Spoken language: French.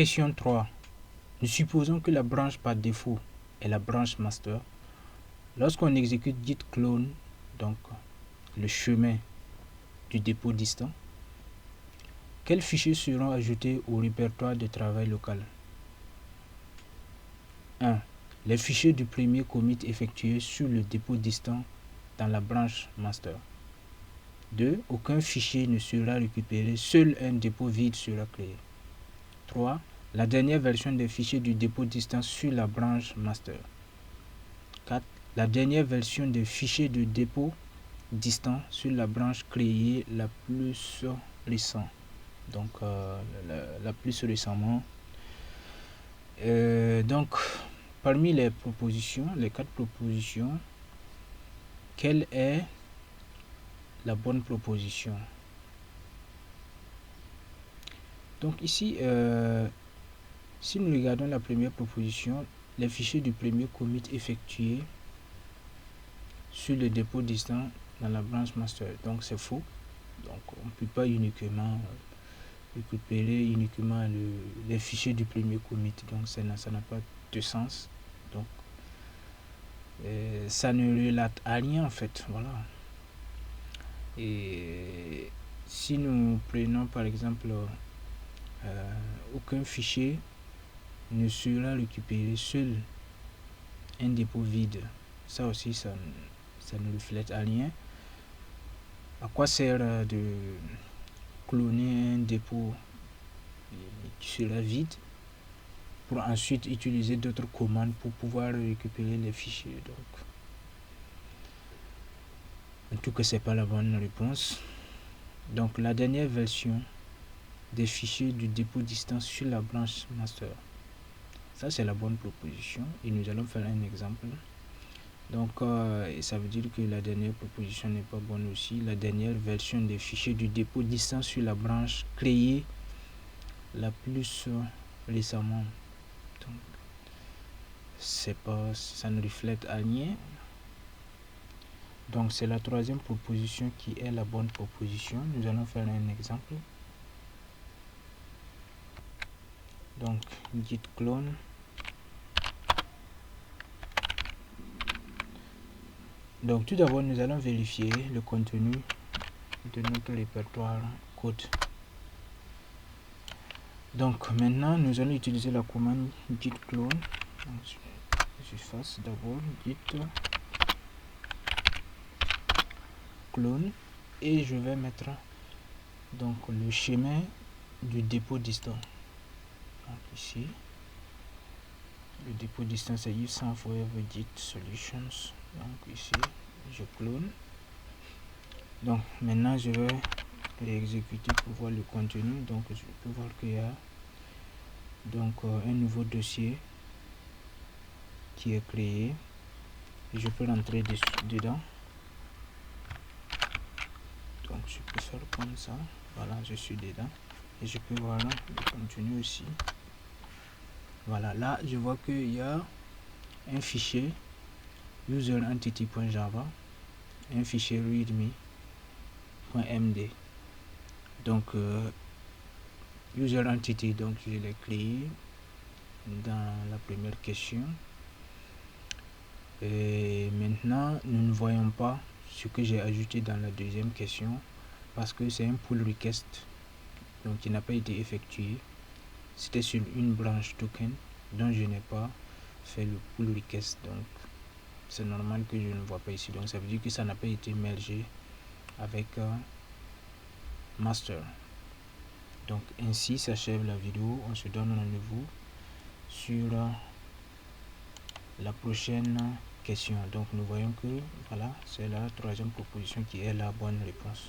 Question 3. Nous supposons que la branche par défaut est la branche master. Lorsqu'on exécute git clone, donc le chemin du dépôt distant, quels fichiers seront ajoutés au répertoire de travail local? 1. Les fichiers du premier commit effectué sur le dépôt distant dans la branche master. 2. Aucun fichier ne sera récupéré, seul un dépôt vide sera créé. 3. La dernière version des fichiers du dépôt distant sur la branche master. 4. La dernière version des fichiers de dépôt distant sur la branche créée la plus récente. Donc la plus récemment. Donc parmi les propositions, les 4 propositions, quelle est la bonne proposition? Donc ici, si nous regardons la première proposition, les fichiers du premier commit effectué sur le dépôt distant dans la branche master. Donc c'est faux. Donc on ne peut pas uniquement récupérer uniquement les fichiers du premier commit. Donc ça n'a pas de sens. Donc ça ne relate à rien en fait. Voilà. Et si nous prenons par exemple aucun fichier ne sera récupéré, seul un dépôt vide, ça aussi ça ne reflète à rien. À quoi sert de cloner un dépôt qui sera vide pour ensuite utiliser d'autres commandes pour pouvoir récupérer les fichiers? Donc en tout cas, c'est pas la bonne réponse. Donc la dernière version des fichiers du dépôt distant sur la branche master, ça c'est la bonne proposition et nous allons faire un exemple. Donc ça veut dire que la dernière proposition n'est pas bonne aussi. La dernière version des fichiers du dépôt distant sur la branche créée la plus récemment. Donc ça ne reflète à rien. Donc c'est la troisième proposition qui est la bonne proposition. Nous allons faire un exemple. Donc git clone. Donc tout d'abord nous allons vérifier le contenu de notre répertoire code. Donc maintenant nous allons utiliser la commande git clone. Donc, je fasse d'abord git clone et je vais mettre donc le chemin du dépôt distant. Donc ici le dépôt distant c'est if forever git solutions. Donc ici je clone. Donc maintenant je vais l'exécuter pour voir le contenu. Donc je peux voir qu'il y a donc un nouveau dossier qui est créé et je peux rentrer dedans. Donc je peux faire comme ça. Voilà, je suis dedans et je peux voir le contenu aussi. Voilà, là je vois qu'il y a un fichier user entity.java, un fichier readme.md. Donc user entity, donc je l'ai créé dans la première question. Et maintenant nous ne voyons pas ce que j'ai ajouté dans la deuxième question parce que c'est un pull request donc qui n'a pas été effectué. C'était sur une branche token dont je n'ai pas fait le pull request, donc c'est normal que je ne vois pas ici. Donc ça veut dire que ça n'a pas été mergé avec master. Donc ainsi s'achève la vidéo. On se donne rendez-vous sur la prochaine question. Donc nous voyons que voilà, c'est la troisième proposition qui est la bonne réponse.